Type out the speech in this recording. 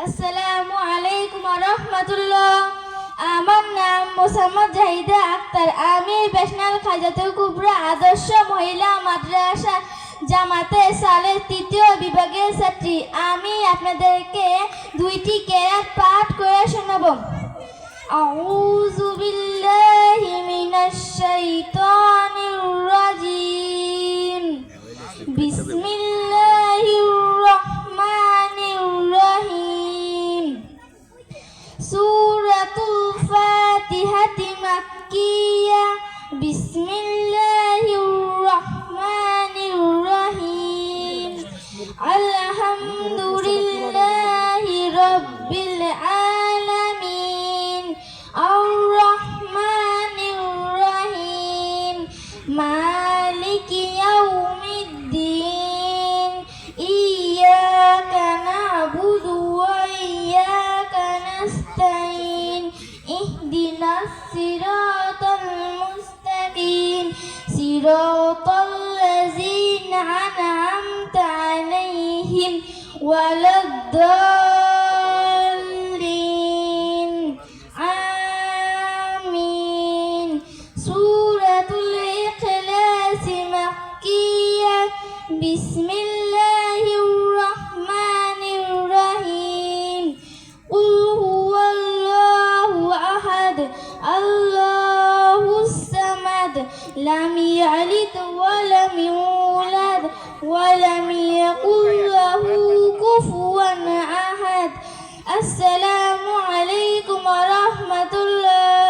আসসালামু আলাইকুম ওয়া রাহমাতুল্লাহ। আমার নাম মোসাম্মদ জাহিদা আক্তার। আমি বেশনাল খাজাতুল কুবরা আদর্শ মহিলা মাদ্রাসা জামাতে সালের ৩য় বিভাগের ছাত্রী। আমি আপনাদেরকে দুইটি কেরাত পাঠ করে শোনাবো। আউযু বিল্লাহি মিনাশ শাইতানির রাজিম। বিসমিল্লাহির রহমানির রহিম। সূরাতুল ফাতিহাতি মাক্কিয়া। বিসমিল্লাহির রহমানির রহিম। আলহামদুলিল্লাহি রাব্বিল আলামিন। আর রহমানির রহিম। মালিকি ইয়াউমিদ্দিন। ইয়্যাকা না'বুদু ওয়া ইয়্যাকা নাস্তাঈন। ইহদিনাস সিরাতাল মুস্তাকিম। সিরাতাল লাযীনা আন'আমতা আলাইহিম ওয়ালাদ-দাল্লিন। আমিন। সূরাতুল ইখলাস মাক্কিয়া। বিসমিল্লাহির রহমানির রহিম। কুল হুয়াল্লাহু আহাদ। আল্লাহুস সামাদ। লাম ইয়ালিদ ওয়া লাম ইউলাদ ওয়া লাম ইয়াকুল লাহু কুফুয়ান আহাদ। আসসালামু আলাইকুম ওয়া রাহমাতুল্লাহ।